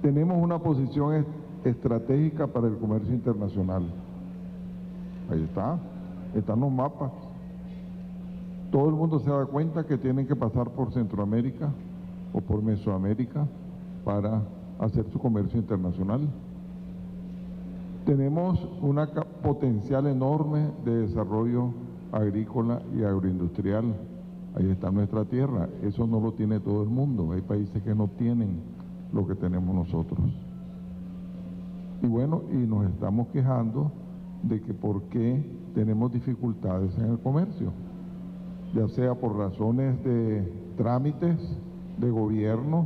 Tenemos una posición estratégica para el comercio internacional. Ahí está, están los mapas. Todo el mundo se da cuenta que tienen que pasar por Centroamérica o por Mesoamérica para hacer su comercio internacional. Tenemos un potencial enorme de desarrollo agrícola y agroindustrial. Ahí está nuestra tierra. Eso no lo tiene todo el mundo. Hay países que no tienen lo que tenemos nosotros. Y bueno, y nos estamos quejando de que por qué tenemos dificultades en el comercio, ya sea por razones de trámites de gobierno,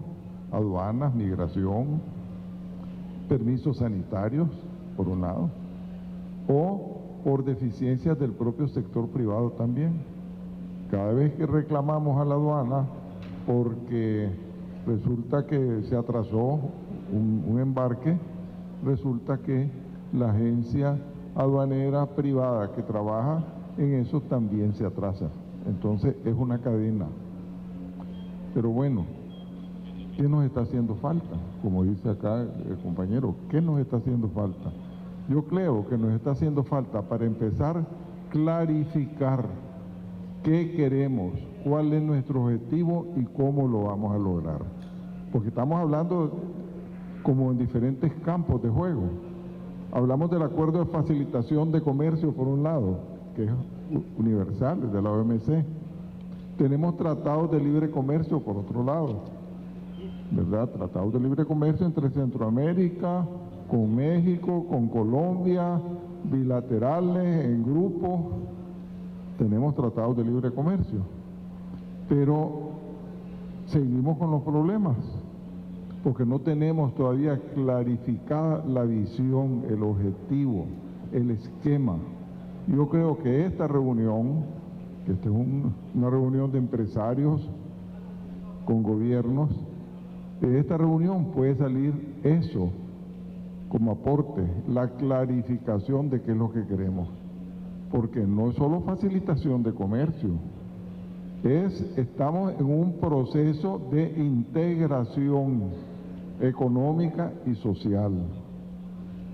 aduanas, migración, permisos sanitarios, por un lado, o por deficiencias del propio sector privado también. Cada vez que reclamamos a la aduana porque resulta que se atrasó un embarque, resulta que la agencia aduanera privada que trabaja en eso también se atrasa. Entonces es una cadena. Pero bueno, ¿qué nos está haciendo falta? Como dice acá el compañero, ¿qué nos está haciendo falta? Yo creo que nos está haciendo falta, para empezar, clarificar qué queremos, cuál es nuestro objetivo y cómo lo vamos a lograr. Porque estamos hablando como en diferentes campos de juego. Hablamos del acuerdo de facilitación de comercio por un lado, que es universal, de la OMC. Tenemos tratados de libre comercio por otro lado, ¿verdad? Tratados de libre comercio entre Centroamérica, con México, con Colombia, bilaterales, en grupo. Tenemos tratados de libre comercio, pero seguimos con los problemas, porque no tenemos todavía clarificada la visión, el objetivo, el esquema. Yo creo que esta reunión, que esta es una reunión de empresarios con gobiernos, de esta reunión puede salir eso como aporte, la clarificación de qué es lo que queremos. Porque no es solo facilitación de comercio, estamos en un proceso de integración económica y social.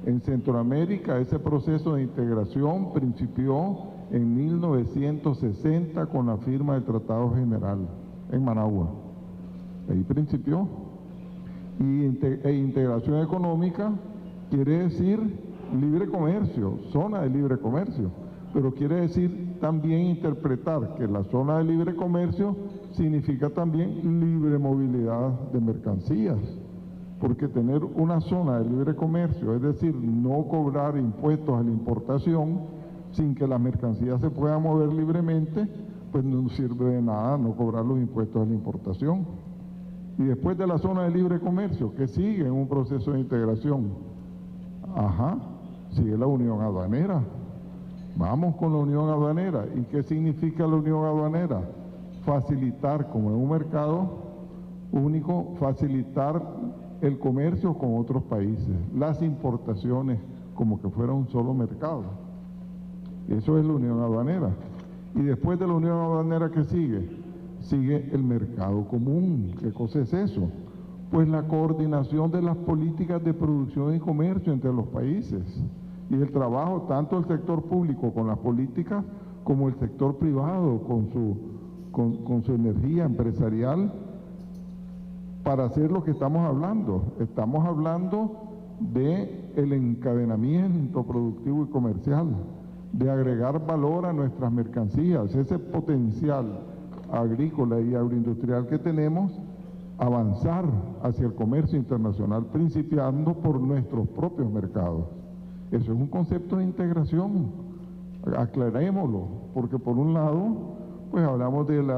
En Centroamérica ese proceso de integración principió en 1960 con la firma del Tratado General en Managua. Ahí principió. Y integración económica quiere decir libre comercio, zona de libre comercio, pero quiere decir también interpretar que la zona de libre comercio significa también libre movilidad de mercancías, porque tener una zona de libre comercio, es decir, no cobrar impuestos a la importación sin que las mercancías se puedan mover libremente, pues no sirve de nada no cobrar los impuestos a la importación. Y después de la zona de libre comercio, que sigue en un proceso de integración, sigue la unión aduanera. Vamos con la unión aduanera. ¿Y qué significa la unión aduanera? Facilitar, como en un mercado único, facilitar el comercio con otros países, las importaciones como que fuera un solo mercado. Eso es la unión aduanera. Y después de la unión aduanera, ¿qué sigue? Sigue el mercado común. ¿Qué cosa es eso? Pues la coordinación de las políticas de producción y comercio entre los países y el trabajo tanto del sector público con las políticas como el sector privado con su energía empresarial para hacer lo que estamos hablando. Estamos hablando de el encadenamiento productivo y comercial, de agregar valor a nuestras mercancías, ese potencial agrícola y agroindustrial que tenemos, avanzar hacia el comercio internacional, principiando por nuestros propios mercados. Eso es un concepto de integración, aclarémoslo, porque por un lado, pues hablamos del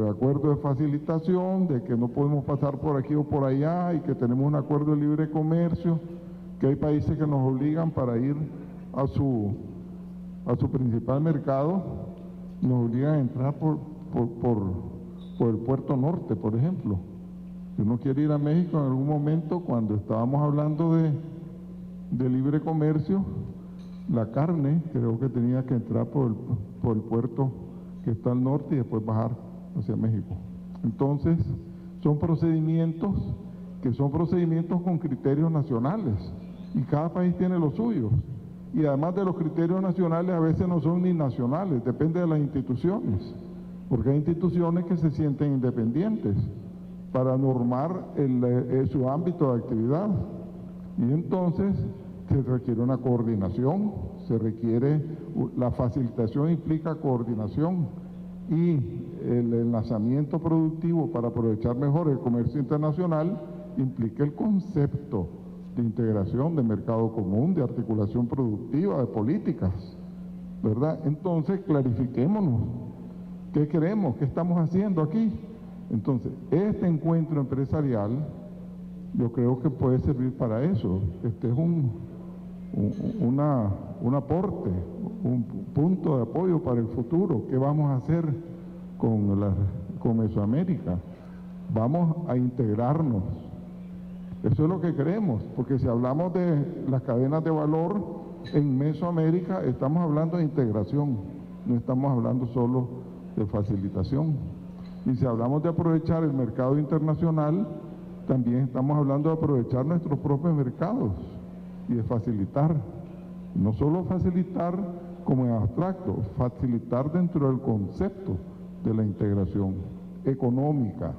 acuerdo de facilitación, de que no podemos pasar por aquí o por allá y que tenemos un acuerdo de libre comercio, que hay países que nos obligan para ir a su principal mercado, nos obligan a entrar por el puerto norte, por ejemplo. Si uno quiere ir a México en algún momento, cuando estábamos hablando de libre comercio, la carne creo que tenía que entrar por el puerto que está al norte y después bajar hacia México. Entonces, son procedimientos que son procedimientos con criterios nacionales, y cada país tiene los suyos. Y además de los criterios nacionales, a veces no son ni nacionales, depende de las instituciones, porque hay instituciones que se sienten independientes para normar su ámbito de actividad. Y entonces se requiere una coordinación, la facilitación implica coordinación, y el enlazamiento productivo para aprovechar mejor el comercio internacional implica el concepto de integración, de mercado común, de articulación productiva, de políticas, ¿verdad? Entonces, clarifiquémonos. ¿Qué queremos? ¿Qué estamos haciendo aquí? Entonces, este encuentro empresarial, yo creo que puede servir para eso. Este es un aporte, un punto de apoyo para el futuro. ¿Qué vamos a hacer con Mesoamérica? Vamos a integrarnos. Eso es lo que queremos, porque si hablamos de las cadenas de valor en Mesoamérica, estamos hablando de integración, no estamos hablando solo de facilitación. Y si hablamos de aprovechar el mercado internacional, también estamos hablando de aprovechar nuestros propios mercados y de facilitar. No solo facilitar como en abstracto, facilitar dentro del concepto de la integración económica.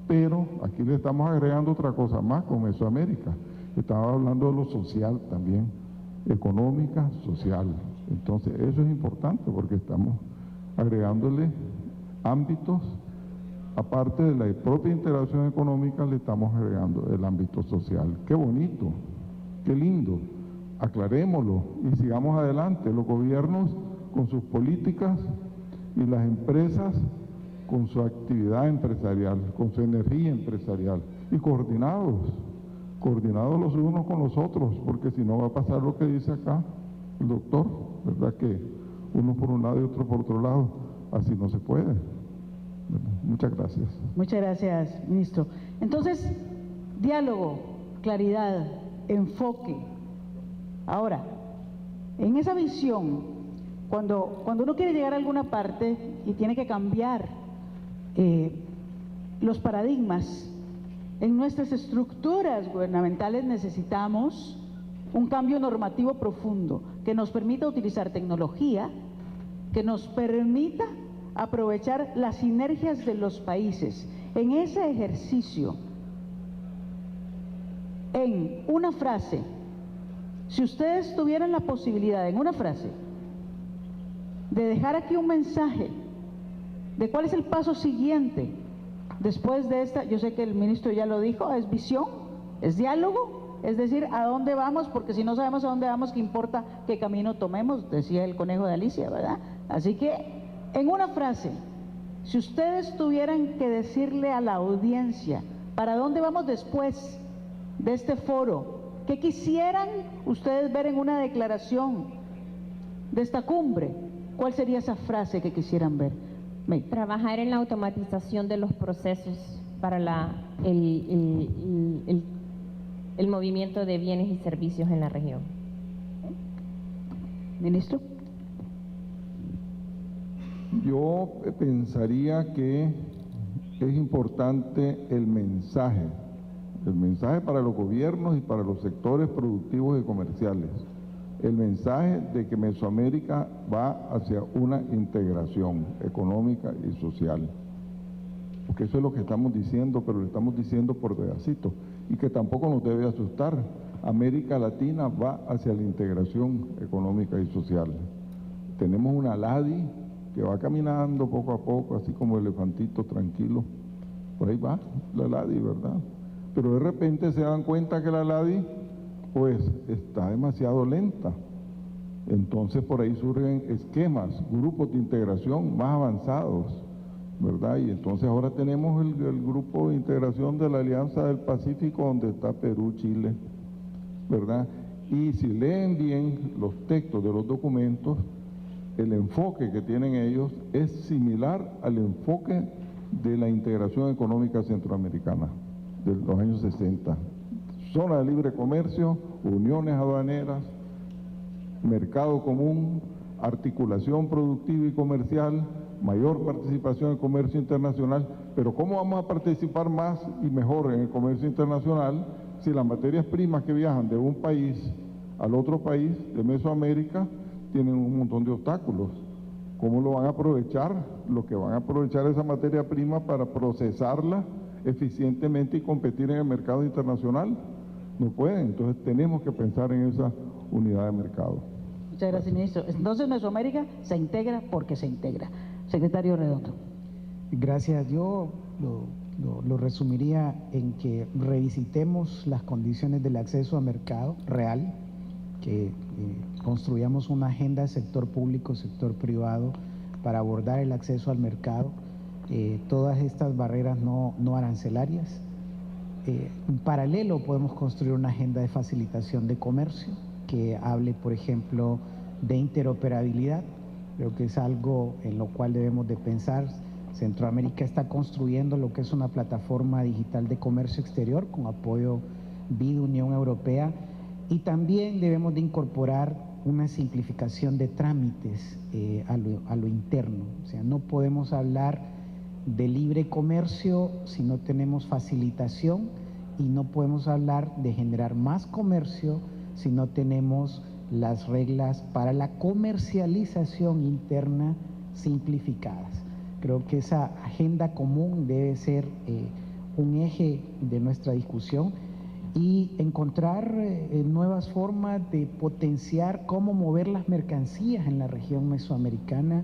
Pero aquí le estamos agregando otra cosa más con Mesoamérica. Estaba hablando de lo social también, económica, social. Entonces eso es importante porque estamos agregándole ámbitos, aparte de la propia integración económica, le estamos agregando el ámbito social. Qué bonito, qué lindo. Aclarémoslo y sigamos adelante. Los gobiernos con sus políticas y las empresas con su actividad empresarial, con su energía empresarial, y coordinados los unos con los otros, porque si no va a pasar lo que dice acá el doctor, ¿verdad? Que uno por un lado y otro por otro lado, así no se puede. Muchas gracias. Muchas gracias, ministro. Entonces, diálogo, claridad, enfoque. Ahora, en esa visión, cuando uno quiere llegar a alguna parte y tiene que cambiar los paradigmas en nuestras estructuras gubernamentales, necesitamos un cambio normativo profundo que nos permita utilizar tecnología, que nos permita aprovechar las sinergias de los países. En ese ejercicio, en una frase, si ustedes tuvieran la posibilidad, en una frase, de dejar aquí un mensaje de cuál es el paso siguiente después de esta, yo sé que el ministro ya lo dijo, es visión, es diálogo, es decir, ¿a dónde vamos? Porque si no sabemos a dónde vamos, ¿qué importa qué camino tomemos? Decía el conejo de Alicia, ¿verdad? Así que, en una frase, si ustedes tuvieran que decirle a la audiencia para dónde vamos después de este foro, ¿qué quisieran ustedes ver en una declaración de esta cumbre? ¿Cuál sería esa frase que quisieran ver? Trabajar en la automatización de los procesos para el movimiento de bienes y servicios en la región. Ministro. Yo pensaría que es importante el mensaje para los gobiernos y para los sectores productivos y comerciales. El mensaje de que Mesoamérica va hacia una integración económica y social. Porque eso es lo que estamos diciendo, pero lo estamos diciendo por pedacitos. Y que tampoco nos debe asustar. América Latina va hacia la integración económica y social. Tenemos una LADI que va caminando poco a poco, así como elefantito tranquilo. Por ahí va la LADI, ¿verdad? Pero de repente se dan cuenta que la LADI pues está demasiado lenta. Entonces por ahí surgen esquemas, grupos de integración más avanzados, ¿verdad? Y entonces ahora tenemos el grupo de integración de la Alianza del Pacífico, donde está Perú, Chile, ¿verdad? Y si leen bien los textos de los documentos, el enfoque que tienen ellos es similar al enfoque de la integración económica centroamericana de los años 60. Zona de libre comercio, uniones aduaneras, mercado común, articulación productiva y comercial, mayor participación en comercio internacional. Pero ¿cómo vamos a participar más y mejor en el comercio internacional si las materias primas que viajan de un país al otro país de Mesoamérica tienen un montón de obstáculos? ¿Cómo lo van a aprovechar? Los que van a aprovechar esa materia prima para procesarla eficientemente y competir en el mercado internacional. No pueden, entonces tenemos que pensar en esa unidad de mercado. Muchas gracias, ministro. Entonces Mesoamérica se integra porque se integra. Secretario Redondo. Gracias. Yo lo resumiría en que revisitemos las condiciones del acceso a mercado real, que construyamos una agenda de sector público, sector privado para abordar el acceso al mercado, todas estas barreras no arancelarias. En paralelo podemos construir una agenda de facilitación de comercio que hable, por ejemplo, de interoperabilidad. Creo que es algo en lo cual debemos de pensar. Centroamérica está construyendo lo que es una plataforma digital de comercio exterior con apoyo vía Unión Europea, y también debemos de incorporar una simplificación de trámites a lo interno. O sea, no podemos hablar de libre comercio si no tenemos facilitación, y no podemos hablar de generar más comercio si no tenemos las reglas para la comercialización interna simplificadas. Creo que esa agenda común debe ser un eje de nuestra discusión, y encontrar nuevas formas de potenciar cómo mover las mercancías en la región mesoamericana.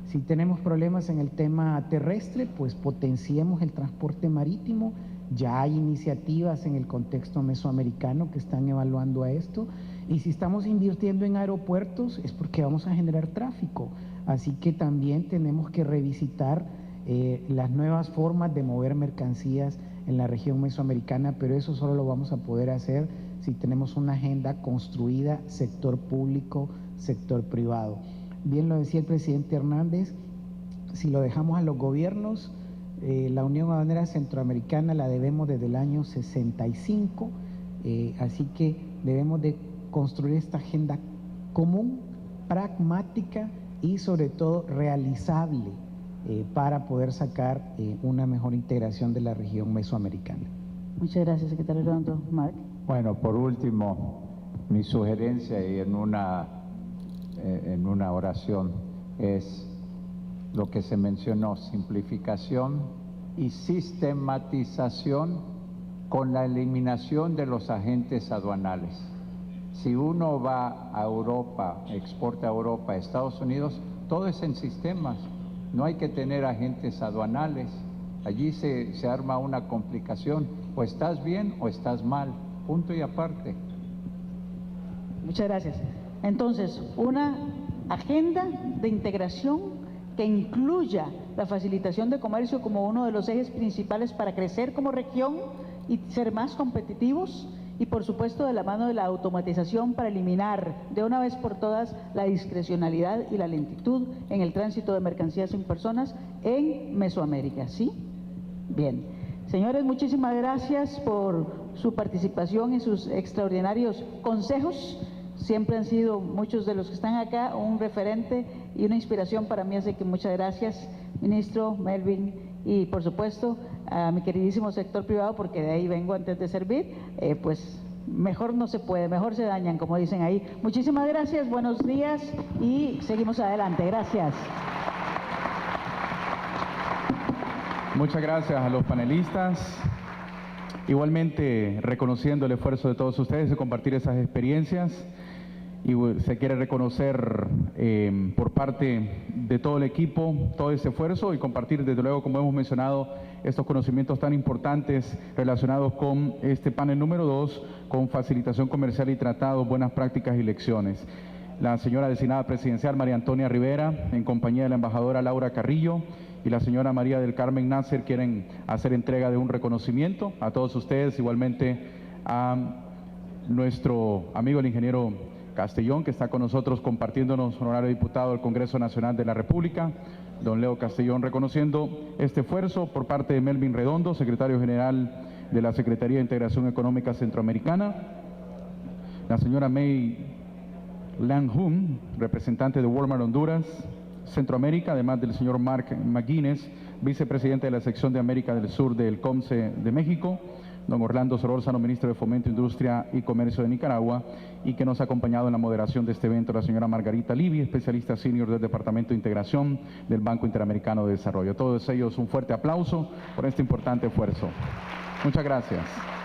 Si tenemos problemas en el tema terrestre, pues potenciemos el transporte marítimo. Ya hay iniciativas en el contexto mesoamericano que están evaluando a esto, y si estamos invirtiendo en aeropuertos es porque vamos a generar tráfico. Así que también tenemos que revisitar las nuevas formas de mover mercancías en la región mesoamericana, pero eso solo lo vamos a poder hacer si tenemos una agenda construida, sector público, sector privado. Bien lo decía el presidente Hernández, si lo dejamos a los gobiernos, la Unión Aduanera Centroamericana la debemos desde el año 65, así que debemos de construir esta agenda común, pragmática y sobre todo realizable para poder sacar una mejor integración de la región mesoamericana. Muchas gracias, secretario Redondo. Mark. Bueno, por último, mi sugerencia y en una oración es lo que se mencionó: simplificación y sistematización con la eliminación de los agentes aduanales. Si uno va a Europa, exporta a Europa, a Estados Unidos, todo es en sistemas. No hay que tener agentes aduanales. Allí se arma una complicación. O estás bien o estás mal. Punto y aparte. Muchas gracias. Entonces, una agenda de integración que incluya la facilitación de comercio como uno de los ejes principales para crecer como región y ser más competitivos, y por supuesto de la mano de la automatización para eliminar de una vez por todas la discrecionalidad y la lentitud en el tránsito de mercancías en personas en Mesoamérica. ¿Sí? Bien. Señores, muchísimas gracias por su participación y sus extraordinarios consejos. Siempre han sido muchos de los que están acá un referente y una inspiración para mí, así que muchas gracias, ministro Melvin, y por supuesto a mi queridísimo sector privado, porque de ahí vengo antes de servir, pues mejor no se puede, mejor se dañan, como dicen ahí. Muchísimas gracias, buenos días y seguimos adelante. Gracias. Muchas gracias a los panelistas. Igualmente reconociendo el esfuerzo de todos ustedes de compartir esas experiencias, y se quiere reconocer por parte de todo el equipo todo ese esfuerzo y compartir desde luego, como hemos mencionado, estos conocimientos tan importantes relacionados con este panel número 2, con facilitación comercial y tratados, buenas prácticas y lecciones. La señora designada presidencial María Antonia Rivera, en compañía de la embajadora Laura Carrillo, y la señora María del Carmen Nasser quieren hacer entrega de un reconocimiento a todos ustedes, igualmente a nuestro amigo el ingeniero Castellón, que está con nosotros compartiéndonos, honorario diputado del Congreso Nacional de la República, don Leo Castellón, reconociendo este esfuerzo por parte de Melvin Redondo, secretario general de la Secretaría de Integración Económica Centroamericana, la señora May Langhum, representante de Walmart Honduras, Centroamérica, además del señor Mark McGuinness, vicepresidente de la sección de América del Sur del COMCE de México, don Orlando Solórzano, ministro de Fomento, Industria y Comercio de Nicaragua, y que nos ha acompañado en la moderación de este evento la señora Margarita Livi, especialista senior del Departamento de Integración del Banco Interamericano de Desarrollo. A todos ellos un fuerte aplauso por este importante esfuerzo. Muchas gracias.